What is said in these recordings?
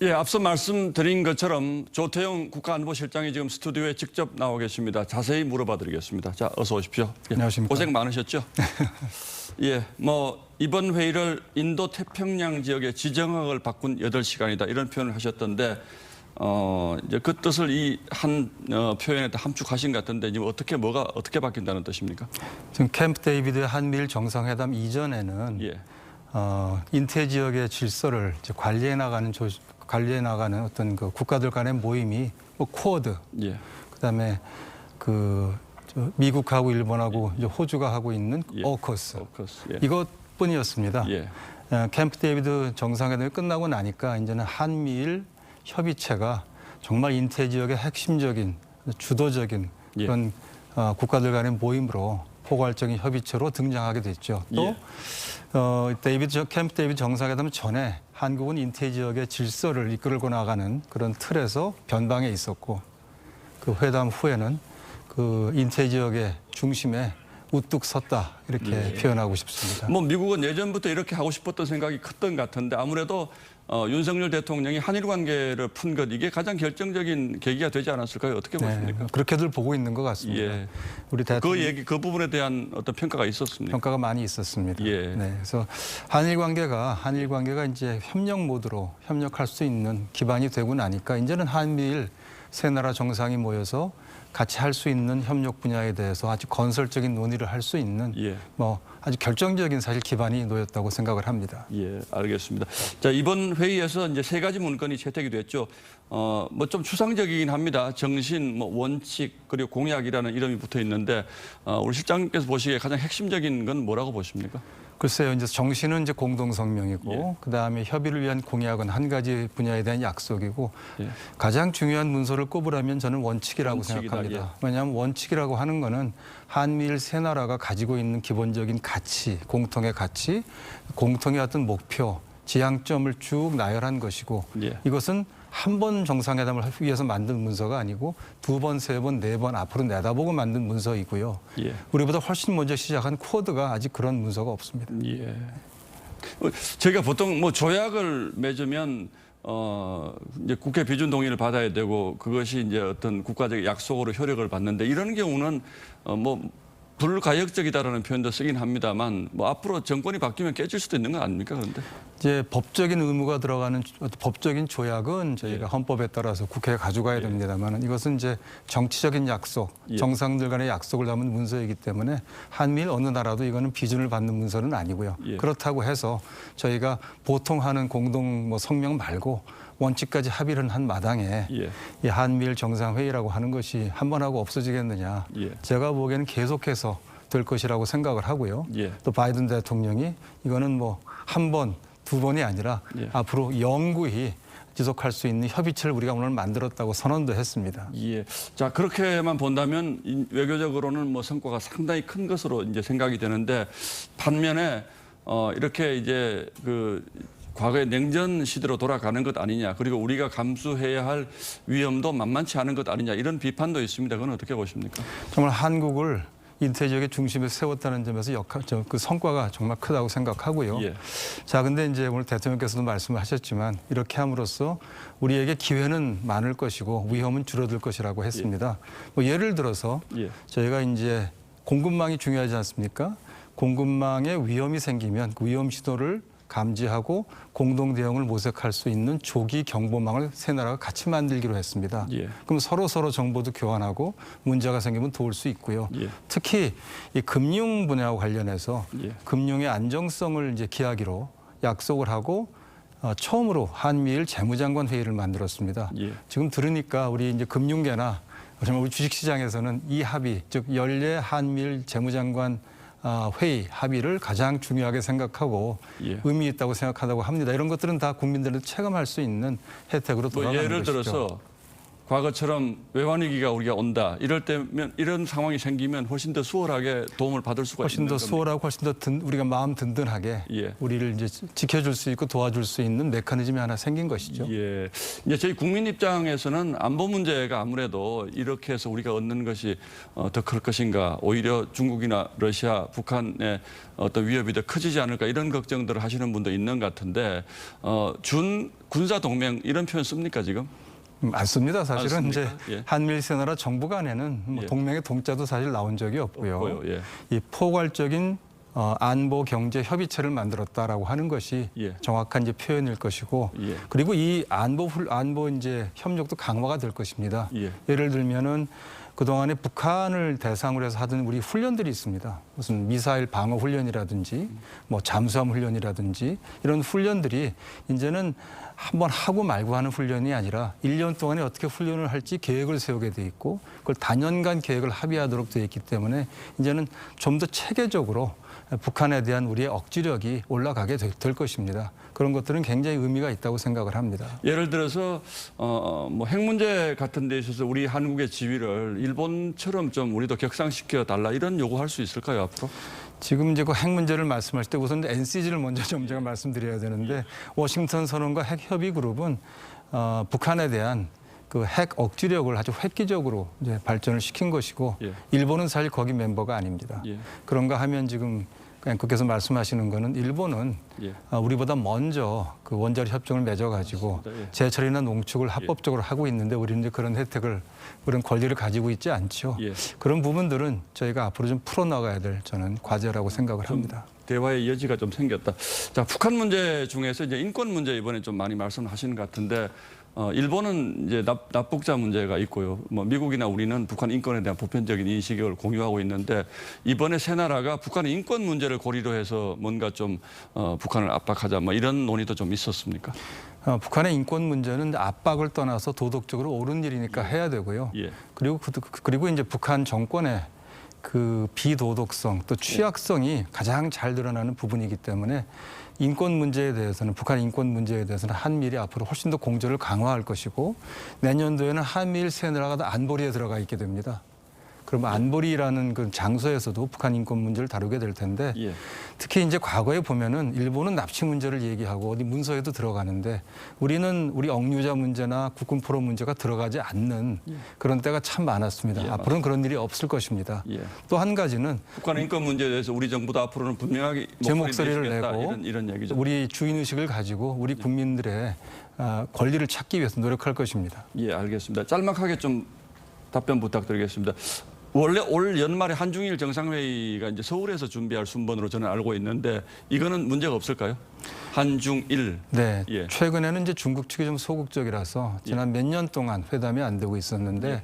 예, 앞서 말씀드린 것처럼 조태용 국가안보실장이 지금 스튜디오에 직접 나와 계십니다. 자세히 물어봐드리겠습니다. 자, 어서 오십시오. 예, 안녕하십니까. 고생 많으셨죠? 예, 이번 회의를 인도 태평양 지역의 지정학을 바꾼 8시간이다 이런 표현을 하셨던데 이제 그 뜻을 이 한 표현에 함축하신 것 같은데 지금 뭐가 어떻게 바뀐다는 뜻입니까? 지금 캠프 데이비드 한미일 정상회담 이전에는 예. 인태 지역의 질서를 이제 관리해 나가는 어떤 그 국가들 간의 모임이 쿼드, 예. 그다음에 미국하고 일본하고 이제 호주가 하고 있는 예. 오커스, 예. 이것뿐이었습니다. 예. 캠프 데이비드 정상회담이 끝나고 나니까 이제는 한미일 협의체가 정말 인태 지역의 핵심적인 주도적인 예. 그런 국가들 간의 모임으로 포괄적인 협의체로 등장하게 됐죠. 또 캠프 데이비드 정상회담 전에 한국은 인태 지역의 질서를 이끌고 나가는 그런 틀에서 변방에 있었고 그 회담 후에는 그 인태 지역의 중심에 우뚝 섰다 이렇게 표현하고 싶습니다. 미국은 예전부터 이렇게 하고 싶었던 생각이 컸던 것 같은데 아무래도 윤석열 대통령이 한일 관계를 푼 것 이게 가장 결정적인 계기가 되지 않았을까요? 어떻게 보십니까? 그렇게들 보고 있는 것 같습니다. 예. 우리 대통령 그 부분에 대한 어떤 평가가 있었습니까? 평가가 많이 있었습니다. 예. 네, 그래서 한일 관계가 이제 협력 모드로 협력할 수 있는 기반이 되고 나니까 이제는 한미일 세 나라 정상이 모여서 같이 할 수 있는 협력 분야에 대해서 아주 건설적인 논의를 할 수 있는 아주 결정적인 사실 기반이 놓였다고 생각을 합니다. 예, 알겠습니다. 자, 이번 회의에서 이제 3가지 문건이 채택이 됐죠. 좀 추상적이긴 합니다. 정신, 원칙, 그리고 공약이라는 이름이 붙어 있는데 우리 실장님께서 보시기에 가장 핵심적인 건 뭐라고 보십니까? 글쎄요, 이제 정신은 이제 공동성명이고, 그다음에 협의를 위한 공약은 한 가지 분야에 대한 약속이고, 가장 중요한 문서를 꼽으라면 저는 원칙이라고 생각합니다. 왜냐하면 원칙이라고 하는 거는 한미일 세 나라가 가지고 있는 기본적인 가치, 공통의 가치, 공통의 어떤 목표, 지향점을 쭉 나열한 것이고, 이것은 한 번 정상회담을 위해서 만든 문서가 아니고 2번, 3번, 4번 앞으로 내다보고 만든 문서이고요. 우리보다 훨씬 먼저 시작한 쿼드가 아직 그런 문서가 없습니다. 예. 저희가 보통 조약을 맺으면 이제 국회 비준 동의를 받아야 되고 그것이 이제 어떤 국가적 약속으로 효력을 받는데 이런 경우는 불가역적이다라는 표현도 쓰긴 합니다만 앞으로 정권이 바뀌면 깨질 수도 있는 건 아닙니까? 그런데 이제 법적인 의무가 들어가는 법적인 조약은 저희가 헌법에 따라서 국회에 가져가야 됩니다만 이것은 이제 정치적인 약속, 정상들 간의 약속을 담은 문서이기 때문에 한미일 어느 나라도 이거는 비준을 받는 문서는 아니고요. 그렇다고 해서 저희가 보통 하는 공동 성명 말고 원칙까지 합의를 한 마당에 이 한미일 정상회의라고 하는 것이 한 번 하고 없어지겠느냐. 제가 보기에는 계속해서 될 것이라고 생각을 하고요. 또 바이든 대통령이 이거는 한 번, 2번이 아니라 앞으로 영구히 지속할 수 있는 협의체를 우리가 오늘 만들었다고 선언도 했습니다. 자, 그렇게만 본다면 외교적으로는 성과가 상당히 큰 것으로 이제 생각이 되는데 반면에 이렇게 이제 과거의 냉전 시대로 돌아가는 것 아니냐, 그리고 우리가 감수해야 할 위험도 만만치 않은 것 아니냐 이런 비판도 있습니다. 그건 어떻게 보십니까? 정말 한국을 인태 지역의 중심에 세웠다는 점에서 그 성과가 정말 크다고 생각하고요. 자, 근데 이제 오늘 대통령께서도 말씀을 하셨지만 이렇게 함으로써 우리에게 기회는 많을 것이고 위험은 줄어들 것이라고 했습니다. 예를 들어서 저희가 이제 공급망이 중요하지 않습니까? 공급망에 위험이 생기면 그 위험 신호를 감지하고 공동 대응을 모색할 수 있는 조기 경보망을 세 나라가 같이 만들기로 했습니다. 그럼 서로 정보도 교환하고 문제가 생기면 도울 수 있고요. 특히 이 금융 분야와 관련해서 금융의 안정성을 이제 기하기로 약속을 하고 처음으로 한미일 재무장관 회의를 만들었습니다. 지금 들으니까 우리 이제 금융계나 정말 우리 주식시장에서는 이 합의, 즉 연례 한미일 재무장관 회의 합의를 가장 중요하게 생각하고 의미 있다고 생각한다고 합니다. 이런 것들은 다 국민들은 체감할 수 있는 혜택으로 돌아가는 것이죠. 예를 들어서 과거처럼 외환 위기가 우리가 온다. 이럴 때면 이런 상황이 생기면 훨씬 더 수월하게 도움을 받을 수가 훨씬 있는 더 겁니다. 수월하고 훨씬 더 우리가 마음 든든하게 예. 우리를 이제 지켜줄 수 있고 도와줄 수 있는 메커니즘이 하나 생긴 것이죠. 예. 이제 저희 국민 입장에서는 안보 문제가 아무래도 이렇게 해서 우리가 얻는 것이 더 클 것인가, 오히려 중국이나 러시아, 북한의 어떤 위협이 더 커지지 않을까 이런 걱정들을 하시는 분도 있는 것 같은데 준 군사 동맹 이런 표현 씁니까 지금? 맞습니다. 사실은 이제 맞습니까? 예. 한미일 세나라 정부 간에는 뭐 예. 동맹의 동자도 사실 나온 적이 없고요. 없고요. 예. 이 포괄적인 안보 경제 협의체를 만들었다라고 하는 것이 예. 정확한 이제 표현일 것이고 예. 그리고 이 안보 이제 협력도 강화가 될 것입니다. 예. 예를 들면은 그동안에 북한을 대상으로 해서 하던 우리 훈련들이 있습니다. 무슨 미사일 방어 훈련이라든지 뭐 잠수함 훈련이라든지 이런 훈련들이 이제는 한번 하고 말고 하는 훈련이 아니라 1년 동안에 어떻게 훈련을 할지 계획을 세우게 돼 있고 그걸 단연간 계획을 합의하도록 돼 있기 때문에 이제는 좀 더 체계적으로 북한에 대한 우리의 억지력이 올라가게 될 것입니다. 그런 것들은 굉장히 의미가 있다고 생각을 합니다. 예를 들어서 뭐 핵 문제 같은 데 있어서 우리 한국의 지위를 일본처럼 좀 우리도 격상시켜 달라 이런 요구할 수 있을까요 앞으로? 지금 이제 그 핵 문제를 말씀하실 때 우선 NCG를 먼저 좀 제가 말씀드려야 되는데 워싱턴 선언과 핵 협의 그룹은 북한에 대한 그 핵 억지력을 아주 획기적으로 이제 발전을 시킨 것이고 예. 일본은 사실 거기 멤버가 아닙니다. 예. 그런가 하면 지금 앵커께서 말씀하시는 거는 일본은 예. 우리보다 먼저 그 원자력 협정을 맺어가지고 맞습니다. 예. 제철이나 농축을 합법적으로 하고 있는데 우리는 이제 그런 혜택을 그런 권리를 가지고 있지 않죠. 예. 그런 부분들은 저희가 앞으로 좀 풀어나가야 될 저는 과제라고 생각을 합니다. 대화의 여지가 좀 생겼다. 자, 북한 문제 중에서 이제 인권 문제 이번에 좀 많이 말씀하시는 것 같은데 일본은 이제 납북자 문제가 있고요. 뭐 미국이나 우리는 북한 인권에 대한 보편적인 인식을 공유하고 있는데 이번에 세 나라가 북한의 인권 문제를 고리로 해서 뭔가 좀 북한을 압박하자 뭐 이런 논의도 좀 있었습니까? 북한의 인권 문제는 압박을 떠나서 도덕적으로 옳은 일이니까 해야 되고요. 예. 그리고 이제 북한 정권의 그 비도덕성 또 취약성이 가장 잘 드러나는 부분이기 때문에 인권 문제에 대해서는 북한 인권 문제에 대해서는 한미일이 앞으로 훨씬 더 공조를 강화할 것이고 내년도에는 한미일 세 나라가 다 안보리에 들어가 있게 됩니다. 그러면 안보리라는 그 장소에서도 북한 인권 문제를 다루게 될 텐데 예. 특히 이제 과거에 보면은 일본은 납치 문제를 얘기하고 어디 문서에도 들어가는데 우리는 우리 억류자 문제나 국군 포로 문제가 들어가지 않는 그런 때가 참 많았습니다. 예, 앞으로는 그런 일이 없을 것입니다. 예. 또 한 가지는 북한 인권 문제에 대해서 우리 정부도 앞으로는 분명하게 제 목소리를 내시겠다. 내고 이런 얘기죠. 우리 주인의식을 가지고 우리 국민들의 권리를 찾기 위해서 노력할 것입니다. 예, 알겠습니다. 짤막하게 좀 답변 부탁드리겠습니다. 원래 올 연말에 한중일 정상회의가 이제 서울에서 준비할 순번으로 저는 알고 있는데 이거는 문제가 없을까요? 한중일. 네. 예. 최근에는 이제 중국 측이 좀 소극적이라서 지난 몇 년 동안 회담이 안 되고 있었는데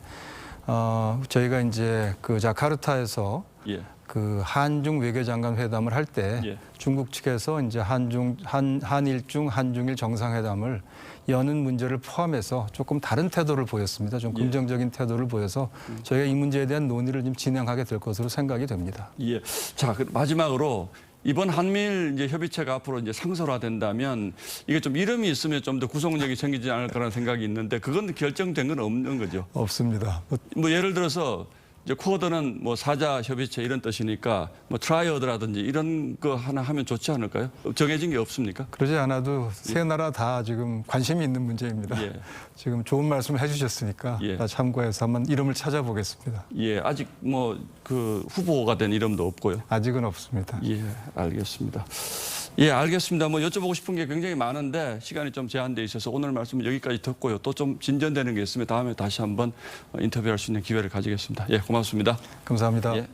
저희가 이제 그 자카르타에서 예. 그 한중 외교장관 회담을 할 때 예. 중국 측에서 이제 한일중 한중일 정상회담을 여는 문제를 포함해서 조금 다른 태도를 보였습니다. 좀 긍정적인 태도를 보여서 저희가 이 문제에 대한 논의를 좀 진행하게 될 것으로 생각이 됩니다. 예. 자, 마지막으로 이번 한미일 이제 협의체가 앞으로 이제 상설화된다면 이게 좀 이름이 있으면 좀 더 구속력이 생기지 않을까라는 생각이 있는데 그건 결정된 건 없는 거죠. 없습니다. 뭐 예를 들어서 이제 쿼드는 뭐 사자 협의체 이런 뜻이니까 뭐 트라이어드라든지 이런 거 하나 하면 좋지 않을까요? 정해진 게 없습니까? 그러지 않아도 세 나라 다 지금 관심이 있는 문제입니다. 예. 지금 좋은 말씀을 해주셨으니까 예. 다 참고해서 한번 이름을 찾아보겠습니다. 예, 아직 뭐 그 후보가 된 이름도 없고요. 아직은 없습니다. 예, 알겠습니다. 예, 알겠습니다. 뭐 여쭤보고 싶은 게 굉장히 많은데 시간이 좀 제한돼 있어서 오늘 말씀은 여기까지 듣고요. 또 좀 진전되는 게 있으면 다음에 다시 한번 인터뷰할 수 있는 기회를 가지겠습니다. 예, 고맙습니다. 감사합니다. 예.